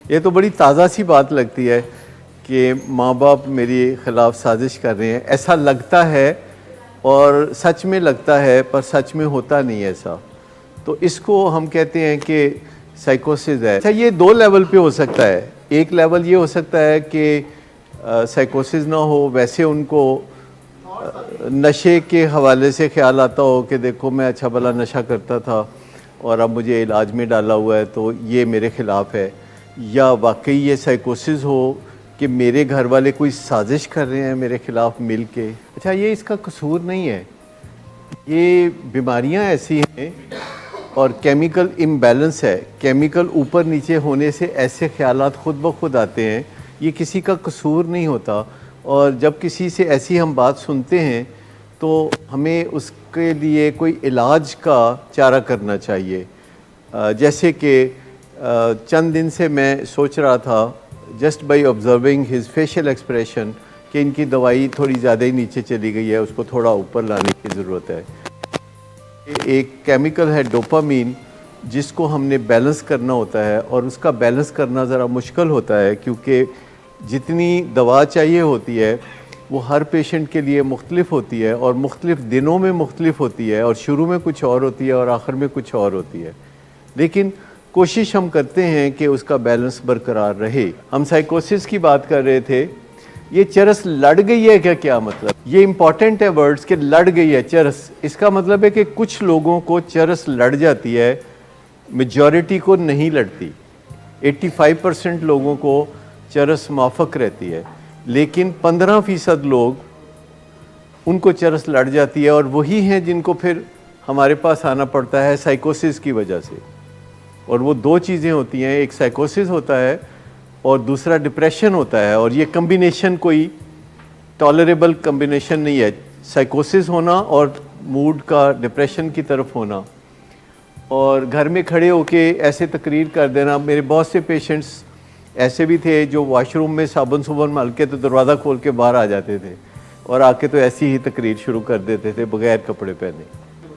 ये तो बड़ी ताज़ा सी बात लगती है कि माँ बाप मेरे ख़िलाफ़ साजिश कर रहे हैं। ऐसा लगता है और सच में लगता है, पर सच में होता नहीं है ऐसा। तो इसको हम कहते हैं कि साइकोसिस है। अच्छा, ये दो लेवल पे हो सकता है। एक लेवल ये हो सकता है कि साइकोसिस ना हो, वैसे उनको नशे के हवाले से ख्याल आता हो कि देखो मैं अच्छा भला नशा करता था और अब मुझे इलाज में डाला हुआ है तो ये मेरे ख़िलाफ़ है। या वाकई ये साइकोसिस हो कि मेरे घर वाले कोई साजिश कर रहे हैं मेरे ख़िलाफ़ मिल के। अच्छा, ये इसका कसूर नहीं है, ये बीमारियां ऐसी हैं और केमिकल इम्बैलेंस है। केमिकल ऊपर नीचे होने से ऐसे ख्यालात खुद ब खुद आते हैं। ये किसी का कसूर नहीं होता। और जब किसी से ऐसी हम बात सुनते हैं तो हमें उसके लिए कोई इलाज का चारा करना चाहिए। जैसे कि चंद दिन से मैं सोच रहा था, just by observing his facial expression, कि इनकी दवाई थोड़ी ज़्यादा ही नीचे चली गई है, उसको थोड़ा ऊपर लाने की ज़रूरत है। एक केमिकल है डोपामीन, जिसको हमने बैलेंस करना होता है और उसका बैलेंस करना ज़रा मुश्किल होता है क्योंकि जितनी दवा चाहिए होती है वो हर पेशेंट के लिए मुख्तलिफ होती है और मुख्तलिफ दिनों में मुख्तलिफ होती है और शुरू में कुछ और होती है और आखिर में कुछ और होती है। लेकिन कोशिश हम करते हैं कि उसका बैलेंस बरकरार रहे। हम साइकोसिस की बात कर रहे थे। ये चरस लड़ गई है क्या मतलब? ये इंपॉर्टेंट है वर्ड्स के लड़ गई है चरस। इसका मतलब है कि कुछ लोगों को चरस लड़ जाती है, मेजॉरिटी को नहीं लड़ती। 85% लोगों को चरस माफक रहती है, लेकिन 15% लोग उनको चरस लड़ जाती है और वही हैं जिनको फिर हमारे पास आना पड़ता है साइकोसिस की वजह से। और वो दो चीज़ें होती हैं, एक साइकोसिस होता है और दूसरा डिप्रेशन होता है। और ये कम्बिनेशन कोई टॉलरेबल कम्बिनेशन नहीं है, साइकोसिस होना और मूड का डिप्रेशन की तरफ होना। और घर में खड़े होके ऐसे तकरीर कर देना। मेरे बहुत से पेशेंट्स ऐसे भी थे जो वॉशरूम में साबुन सुबन मल के तो दरवाज़ा खोल के बाहर आ जाते थे और आके तो ऐसी ही तकरीर शुरू कर देते थे बग़ैर कपड़े पहने।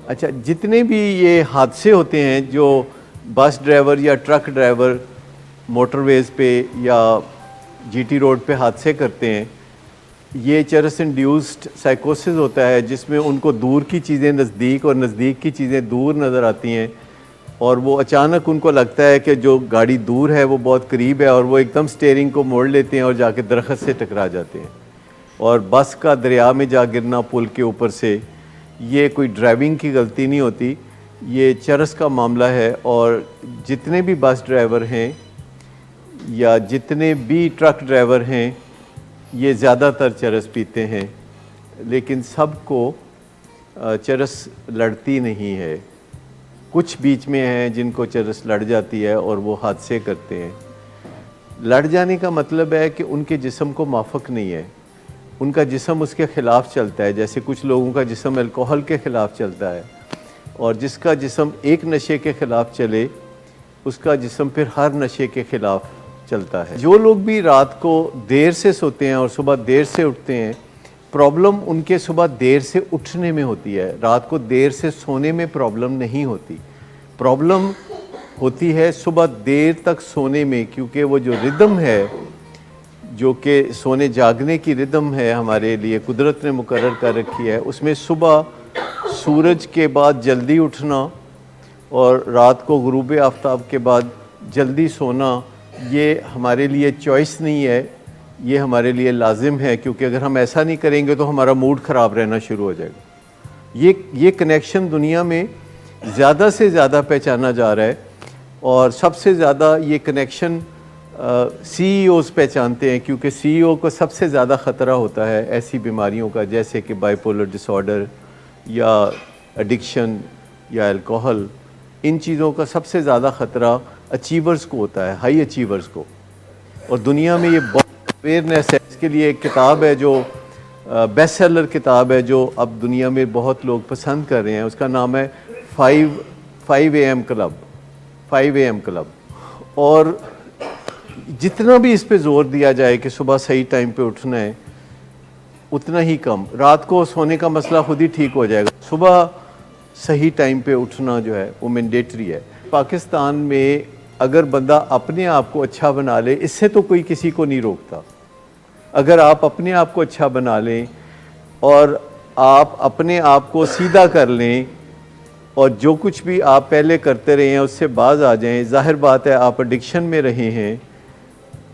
अच्छा, जितने भी ये हादसे होते हैं जो बस ड्राइवर या ट्रक ड्राइवर मोटरवेज़ पे या जीटी रोड पे हादसे करते हैं, ये चरस इंड्यूस्ड साइकोसिस होता है जिसमें उनको दूर की चीज़ें नज़दीक और नज़दीक की चीज़ें दूर नज़र आती हैं और वो अचानक उनको लगता है कि जो गाड़ी दूर है वो बहुत करीब है और वो एकदम स्टीयरिंग को मोड़ लेते हैं और जाके दरख्त से टकरा जाते हैं। और बस का दरिया में जा गिरना पुल के ऊपर से, ये कोई ड्राइविंग की गलती नहीं होती, ये चरस का मामला है। और जितने भी बस ड्राइवर हैं या जितने भी ट्रक ड्राइवर हैं ये ज़्यादातर चरस पीते हैं, लेकिन सबको चरस लड़ती नहीं है। कुछ बीच में हैं जिनको चरस लड़ जाती है और वो हादसे करते हैं। लड़ जाने का मतलब है कि उनके जिस्म को माफक नहीं है, उनका जिस्म उसके ख़िलाफ़ चलता है। जैसे कुछ लोगों का जिस्म अल्कोहल के ख़िलाफ़ चलता है और जिसका जिस्म एक नशे के ख़िलाफ़ चले उसका जिस्म फिर हर नशे के ख़िलाफ़ चलता है। जो लोग भी रात को देर से सोते हैं और सुबह देर से उठते हैं, प्रॉब्लम उनके सुबह देर से उठने में होती है। रात को देर से सोने में प्रॉब्लम नहीं होती, प्रॉब्लम होती है सुबह देर तक सोने में, क्योंकि वो जो रिदम है, जो कि सोने जागने की रिदम है हमारे लिए कुदरत ने मुकर्रर कर रखी है, उसमें सुबह सूरज के बाद जल्दी उठना और रात को गुरूब आफ्ताब के बाद जल्दी सोना, ये हमारे लिए चॉइस नहीं है, ये हमारे लिए लाजिम है। क्योंकि अगर हम ऐसा नहीं करेंगे तो हमारा मूड ख़राब रहना शुरू हो जाएगा। ये कनेक्शन दुनिया में ज़्यादा से ज़्यादा पहचाना जा रहा है और सबसे ज़्यादा ये कनेक्शन CEOs पहचानते हैं, क्योंकि CEO को सबसे ज़्यादा ख़तरा होता है ऐसी बीमारियों का, जैसे कि बाइपोलर डिसऑर्डर या एडिक्शन या अल्कोहल। इन चीज़ों का सबसे ज़्यादा ख़तरा अचीवर्स को होता है, हाई अचीवर्स को। और दुनिया में ये बहुत अवेयरनेस है। इसके लिए एक किताब है जो बेस्ट सेलर किताब है जो अब दुनिया में बहुत लोग पसंद कर रहे हैं, उसका नाम है 5 AM क्लब, 5 AM क्लब। और जितना भी इस पे ज़ोर दिया जाए कि सुबह सही टाइम पे उठना है, उतना ही कम। रात को सोने का मसला खुद ही ठीक हो जाएगा, सुबह सही टाइम पे उठना जो है वो मैंडेटरी है। पाकिस्तान में अगर बंदा अपने आप को अच्छा बना ले, इससे तो कोई किसी को नहीं रोकता। अगर आप अपने आप को अच्छा बना लें और आप अपने आप को सीधा कर लें और जो कुछ भी आप पहले करते रहे हैं उससे बाज आ जाएं, ज़ाहिर बात है आप एडिक्शन में रहे हैं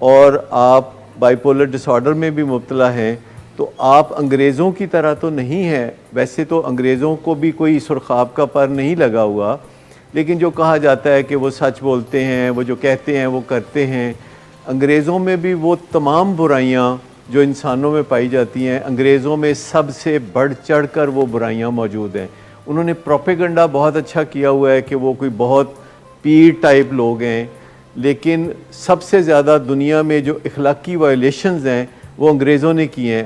और आप बाइपोलर डिसऑर्डर में भी मुब्तला हैं, तो आप अंग्रेज़ों की तरह तो नहीं हैं। वैसे तो अंग्रेज़ों को भी कोई सुरखाब का पर नहीं लगा हुआ, लेकिन जो कहा जाता है कि वो सच बोलते हैं, वो जो कहते हैं वो करते हैं। अंग्रेज़ों में भी वो तमाम बुराइयां जो इंसानों में पाई जाती हैं, अंग्रेज़ों में सबसे बढ़ चढ़ कर वो बुराइयां मौजूद हैं। उन्होंने प्रोपेगेंडा बहुत अच्छा किया हुआ है कि वो कोई बहुत पीर टाइप लोग हैं, लेकिन सबसे ज़्यादा दुनिया में जो इखलाकी वायलेशंस हैं वो अंग्रेज़ों ने किए हैं।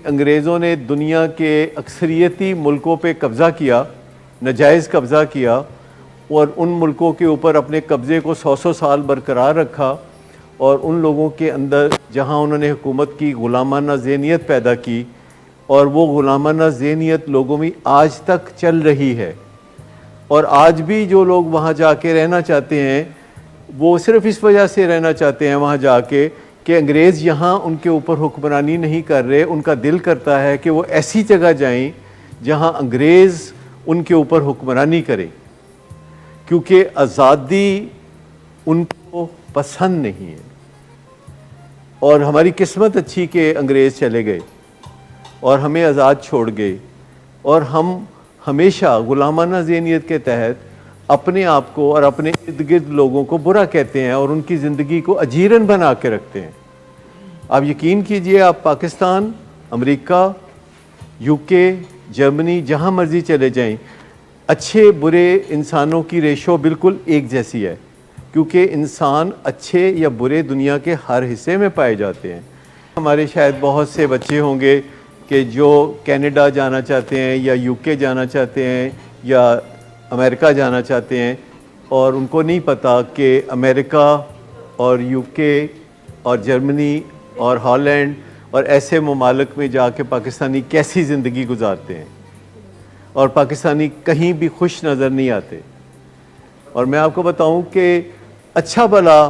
अंग्रेज़ों ने दुनिया के अक्सरियती मुल्कों पे कब्ज़ा किया, नाजायज़ कब्ज़ा किया, और उन मुल्कों के ऊपर अपने कब्ज़े को 100 साल बरकरार रखा, और उन लोगों के अंदर जहाँ उन्होंने हुकूमत की ग़ुलामाना ज़हनियत पैदा की, और वो ग़ुलामाना ज़हनियत लोगों में आज तक चल रही है। और आज भी जो लोग वहाँ जाके रहना चाहते हैं वो सिर्फ़ इस वजह से रहना चाहते हैं वहाँ जाके कि अंग्रेज़ यहाँ उनके ऊपर हुक्मरानी नहीं कर रहे। उनका दिल करता है कि वो ऐसी जगह जाएं जहाँ अंग्रेज़ उनके ऊपर हुक्मरानी करें, क्योंकि आज़ादी उनको पसंद नहीं है। और हमारी किस्मत अच्छी कि अंग्रेज़ चले गए और हमें आज़ाद छोड़ गए, और हम हमेशा ग़ुलामाना ज़हनियत के तहत अपने आप को और अपने इर्द गिर्द लोगों को बुरा कहते हैं और उनकी ज़िंदगी को अजीरन बना के रखते हैं। आप यकीन कीजिए, आप पाकिस्तान, अमेरिका, यूके, जर्मनी, जहाँ मर्ज़ी चले जाएं, अच्छे बुरे इंसानों की रेशो बिल्कुल एक जैसी है, क्योंकि इंसान अच्छे या बुरे दुनिया के हर हिस्से में पाए जाते हैं। हमारे शायद बहुत से बच्चे होंगे कि जो कनाडा जाना चाहते हैं या यूके जाना चाहते हैं या अमेरिका जाना चाहते हैं, और उनको नहीं पता कि अमेरिका और यूके और जर्मनी और हॉलैंड और ऐसे ममालिक में जाके पाकिस्तानी कैसी ज़िंदगी गुजारते हैं, और पाकिस्तानी कहीं भी खुश नज़र नहीं आते। और मैं आपको बताऊं कि अच्छा भला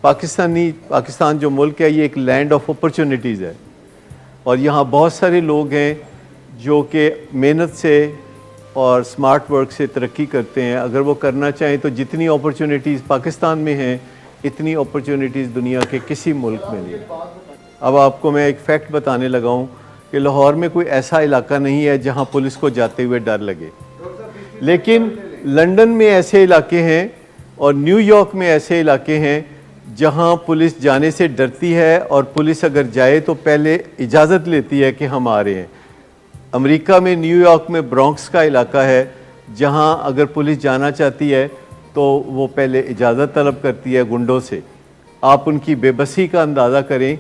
पाकिस्तान जो मुल्क है ये एक लैंड ऑफ अपॉर्चुनिटीज़ है, और यहाँ बहुत सारे लोग हैं जो कि मेहनत से और स्मार्ट वर्क से तरक्की करते हैं। अगर वो करना चाहें तो जितनी अपॉर्चुनिटीज़ पाकिस्तान में हैं इतनी अपॉर्चुनिटीज़ दुनिया के किसी मुल्क में नहीं। अब आपको मैं एक फ़ैक्ट बताने लगा हूँ कि लाहौर में कोई ऐसा इलाका नहीं है जहाँ पुलिस को जाते हुए डर लगे, लेकिन लंदन में ऐसे इलाके हैं और न्यूयॉर्क में ऐसे इलाके हैं जहां पुलिस जाने से डरती है, और पुलिस अगर जाए तो पहले इजाज़त लेती है कि हम आ रहे हैं। अमेरिका में न्यूयॉर्क में ब्रॉन्क्स का इलाका है जहां अगर पुलिस जाना चाहती है तो वो पहले इजाज़त तलब करती है गुंडों से। आप उनकी बेबसी का अंदाज़ा करें।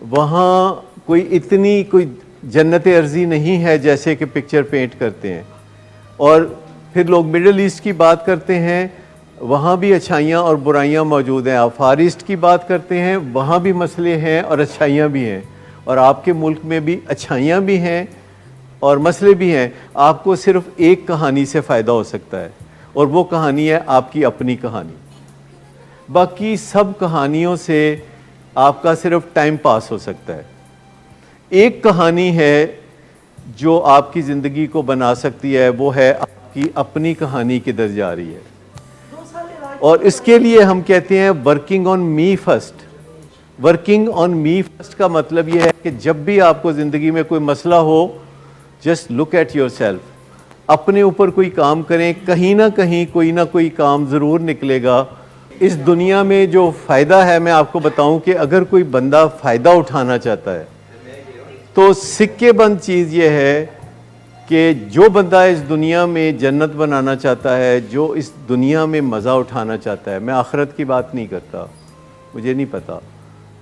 वहाँ कोई जन्नत अर्ज़ी नहीं है जैसे कि पिक्चर पेंट करते हैं। और फिर लोग मिडल ईस्ट की बात करते हैं, वहाँ भी अच्छाइयाँ और बुराइयाँ मौजूद हैं। आप फार ईस्ट की बात करते हैं, वहाँ भी मसले हैं और अच्छाइयाँ भी हैं, और आपके मुल्क में भी अच्छाइयाँ भी हैं और मसले भी हैं। आपको सिर्फ एक कहानी से फ़ायदा हो सकता है, और वो कहानी है आपकी अपनी कहानी। बाकी सब कहानियों से आपका सिर्फ टाइम पास हो सकता है। एक कहानी है जो आपकी ज़िंदगी को बना सकती है, वो है आपकी अपनी कहानी किधर जा रही है। और इसके लिए हम कहते हैं working on me first. Working on me first का मतलब ये है कि जब भी आपको ज़िंदगी में कोई मसला हो, जस्ट लुक एट योरसेल्फ, अपने ऊपर कोई काम करें, कहीं ना कहीं कोई ना कोई काम ज़रूर निकलेगा। इस दुनिया में जो फ़ायदा है, मैं आपको बताऊं कि अगर कोई बंदा फ़ायदा उठाना चाहता है तो सिक्के बंद चीज़ ये है कि जो बंदा इस दुनिया में जन्नत बनाना चाहता है, जो इस दुनिया में मज़ा उठाना चाहता है, मैं आखिरत की बात नहीं करता, मुझे नहीं पता,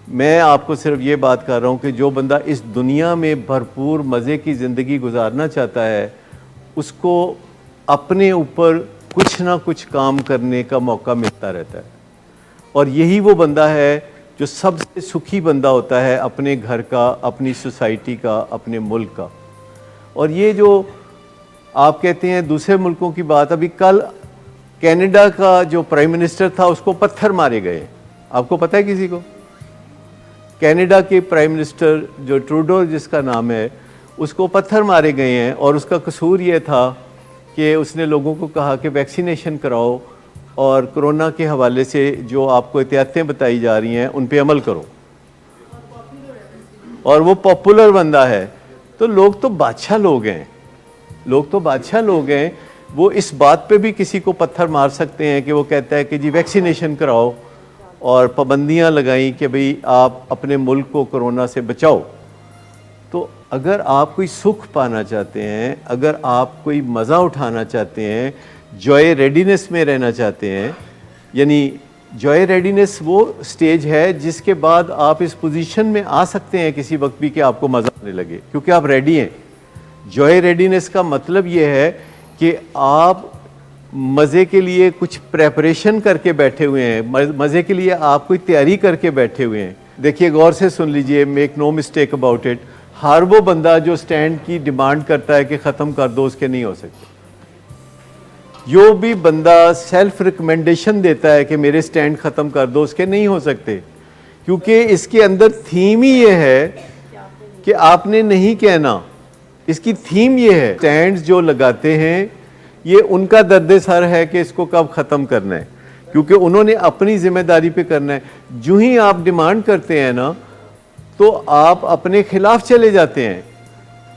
मैं आपको सिर्फ ये बात कर रहा हूँ कि जो बंदा इस दुनिया में भरपूर मज़े की ज़िंदगी गुजारना चाहता है, उसको अपने ऊपर कुछ ना कुछ काम करने का मौका मिलता रहता है। और यही वो बंदा है जो सबसे सुखी बंदा होता है, अपने घर का, अपनी सोसाइटी का, अपने मुल्क का। और ये जो आप कहते हैं दूसरे मुल्कों की बात, अभी कल कनाडा का जो प्राइम मिनिस्टर था उसको पत्थर मारे गए। आपको पता है किसी को? कनाडा के प्राइम मिनिस्टर जो ट्रूडो जिसका नाम है, उसको पत्थर मारे गए हैं और उसका कसूर ये था कि उसने लोगों को कहा कि वैक्सीनेशन कराओ और कोरोना के हवाले से जो आपको एहतियातें बताई जा रही हैं उन पे अमल करो। और वो पॉपुलर बंदा है। तो लोग तो बादशाह लोग हैं, लोग तो बादशाह लोग हैं। वो इस बात पे भी किसी को पत्थर मार सकते हैं कि वो कहता है कि जी वैक्सीनेशन कराओ और पाबंदियां लगाई कि भाई आप अपने मुल्क को कोरोना से बचाओ। तो अगर आप कोई सुख पाना चाहते हैं, अगर आप कोई मज़ा उठाना चाहते हैं, जॉय रेडीनेस में रहना चाहते हैं, यानी जॉय रेडीनेस वो स्टेज है जिसके बाद आप इस पोजीशन में आ सकते हैं किसी वक्त भी कि आपको मज़ा आने लगे क्योंकि आप रेडी हैं। जॉय रेडीनेस का मतलब ये है कि आप मज़े के लिए कुछ प्रेपरेशन करके बैठे हुए हैं, मज़े के लिए आप कोई तैयारी करके बैठे हुए हैं। देखिए गौर से सुन लीजिए, make no mistake about it, हर वो बंदा जो स्टैंड की डिमांड करता है कि ख़त्म कर दो, उसके नहीं हो सकते। जो भी बंदा सेल्फ रिकमेंडेशन देता है कि मेरे स्टैंड ख़त्म कर दो, उसके नहीं हो सकते, क्योंकि इसके अंदर थीम ही ये है कि आपने नहीं कहना। इसकी थीम ये है, स्टैंड्स जो लगाते हैं ये उनका दर्द सर है कि इसको कब ख़त्म करना है, क्योंकि उन्होंने अपनी जिम्मेदारी पे करना है। जो ही आप डिमांड करते हैं ना, तो आप अपने खिलाफ चले जाते हैं।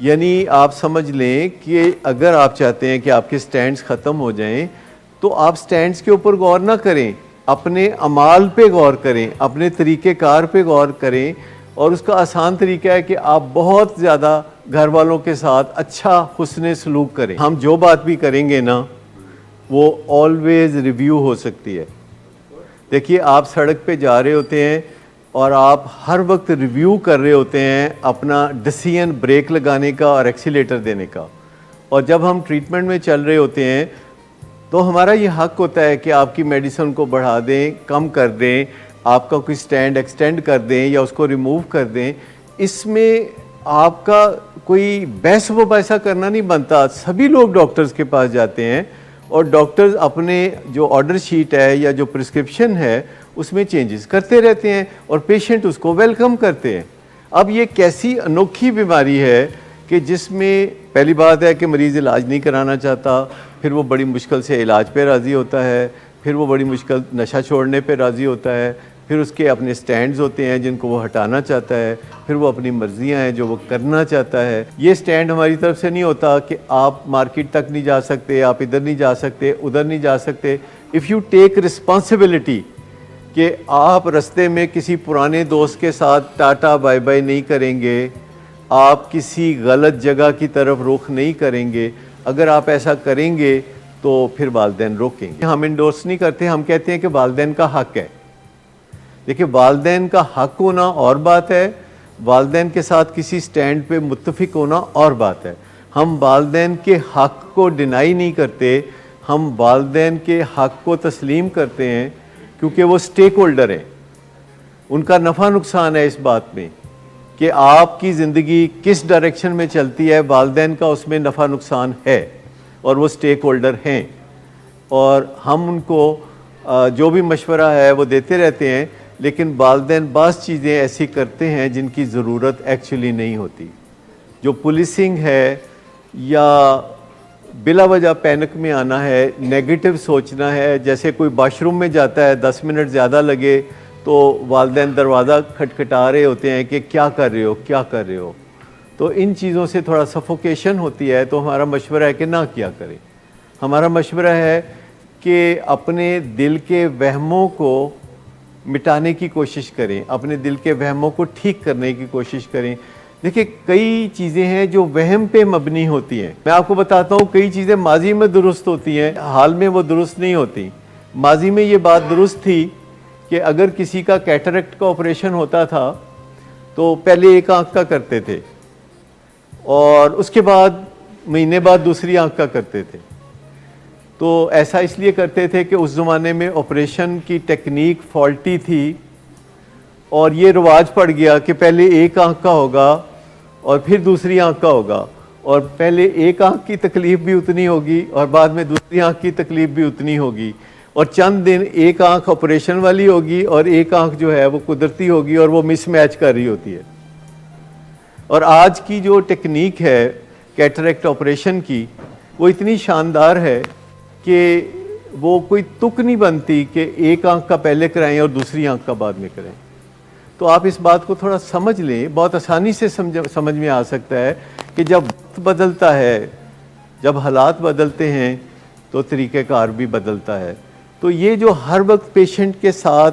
यानी आप समझ लें कि अगर आप चाहते हैं कि आपके स्टैंड्स ख़त्म हो जाएं, तो आप स्टैंड्स के ऊपर गौर ना करें, अपने अमाल पे गौर करें, अपने तरीक़ेकार पे गौर करें। और उसका आसान तरीका है कि आप बहुत ज़्यादा घर वालों के साथ अच्छा हुस्न सलूक करें। हम जो बात भी करेंगे ना, वो ऑलवेज़ रिव्यू हो सकती है। देखिए आप सड़क पे जा रहे होते हैं और आप हर वक्त रिव्यू कर रहे होते हैं अपना डिसीजन ब्रेक लगाने का और एक्सीलेटर देने का। और जब हम ट्रीटमेंट में चल रहे होते हैं तो हमारा ये हक होता है कि आपकी मेडिसिन को बढ़ा दें, कम कर दें, आपका कोई स्टैंड एक्सटेंड कर दें या उसको रिमूव कर दें। इसमें आपका कोई बहस वैसा करना नहीं बनता। सभी लोग डॉक्टर्स के पास जाते हैं और डॉक्टर्स अपने जो ऑर्डर शीट है या जो प्रिस्क्रिप्शन है उसमें चेंजेस करते रहते हैं और पेशेंट उसको वेलकम करते हैं। अब ये कैसी अनोखी बीमारी है कि जिसमें पहली बात है कि मरीज़ इलाज नहीं कराना चाहता, फिर वो बड़ी मुश्किल से इलाज पे राज़ी होता है, फिर वो बड़ी मुश्किल नशा छोड़ने पे राज़ी होता है, फिर उसके अपने स्टैंड्स होते हैं जिनको वो हटाना चाहता है, फिर वो अपनी मर्जियां हैं जो वो करना चाहता है। ये स्टैंड हमारी तरफ से नहीं होता कि आप मार्केट तक नहीं जा सकते, आप इधर नहीं जा सकते, उधर नहीं जा सकते। इफ़ यू टेक रिस्पॉन्सिबिलिटी कि आप रास्ते में किसी पुराने दोस्त के साथ टाटा बाय बाय नहीं करेंगे, आप किसी गलत जगह की तरफ रुख नहीं करेंगे, अगर आप ऐसा करेंगे तो फिर वालिदैन रोकेंगे। हम इंडोर्स नहीं करते, हम कहते हैं कि वालिदैन का हक है। देखिए वालिदैन का हक होना और बात है, वालिदैन के साथ किसी स्टैंड पे मुत्तफिक होना और बात है। हम वालिदैन के हक को डिनाई नहीं करते, हम वालिदैन के हक को तस्लीम करते हैं क्योंकि वो स्टेक होल्डर हैं। उनका नफ़ा नुकसान है इस बात में कि आपकी ज़िंदगी किस डायरेक्शन में चलती है, वालिदैन का उसमें नफ़ा नुकसान है और वो स्टेक होल्डर हैं। और हम उनको जो भी मशवरा है वो देते रहते हैं, लेकिन वालिदैन बाज़ चीज़ें ऐसी करते हैं जिनकी ज़रूरत एक्चुअली नहीं होती। जो पुलिसिंग है या बिला वजह पैनिक में आना है, नेगेटिव सोचना है, जैसे कोई वॉशरूम में जाता है 10 मिनट ज़्यादा लगे तो वालिदैन दरवाज़ा खटखटा रहे होते हैं कि क्या कर रहे हो, क्या कर रहे हो। तो इन चीज़ों से थोड़ा सफोकेशन होती है। तो हमारा मशवरा है कि ना किया करें। हमारा मशवरा है कि अपने दिल के वहमों को मिटाने की कोशिश करें, अपने दिल के वहमों को ठीक करने की कोशिश करें। देखिए कई चीज़ें हैं जो वहम पे मबनी होती हैं। मैं आपको बताता हूँ, कई चीज़ें माजी में दुरुस्त होती हैं, हाल में वो दुरुस्त नहीं होती। माजी में ये बात दुरुस्त थी कि अगर किसी का कैटरेक्ट का ऑपरेशन होता था तो पहले एक आंख का करते थे और उसके बाद महीने बाद दूसरी आंख का करते थे। तो ऐसा इसलिए करते थे कि उस ज़माने में ऑपरेशन की टेक्निक फॉल्टी थी और ये रिवाज पड़ गया कि पहले एक आंख का होगा और फिर दूसरी आंख का होगा। और पहले एक आंख की तकलीफ भी उतनी होगी और बाद में दूसरी आंख की तकलीफ भी उतनी होगी, और चंद दिन एक आंख ऑपरेशन वाली होगी और एक आंख जो है वो कुदरती होगी और वो मिसमैच कर रही होती है। और आज की जो टेक्निक है कैटरेक्ट ऑपरेशन की, वो इतनी शानदार है कि वो कोई तुक नहीं बनती कि एक आंख का पहले कराएं और दूसरी आंख का बाद में करें। तो आप इस बात को थोड़ा समझ लें, बहुत आसानी से समझ में आ सकता है कि जब वक्त बदलता है, जब हालात बदलते हैं, तो तरीक़ेकार भी बदलता है। तो ये जो हर वक्त पेशेंट के साथ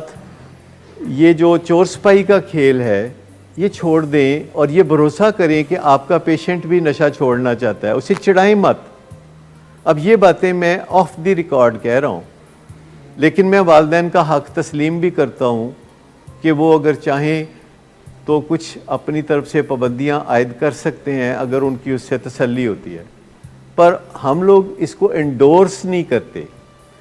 ये जो चोर सिपाही का खेल है, ये छोड़ दें और ये भरोसा करें कि आपका पेशेंट भी नशा छोड़ना चाहता है, उसे चिढ़ाएं मत। अब ये बातें मैं ऑफ द रिकॉर्ड कह रहा हूँ, लेकिन मैं वालिदैन का हक़ तस्लीम भी करता हूँ कि वो अगर चाहें तो कुछ अपनी तरफ से पाबंदियाँ आयद कर सकते हैं अगर उनकी उससे तसल्ली होती है। पर हम लोग इसको एंडोर्स नहीं करते,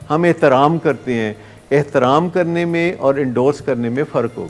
हम एहतराम करते हैं। एहतराम करने में और एंडोर्स करने में फ़र्क होगा।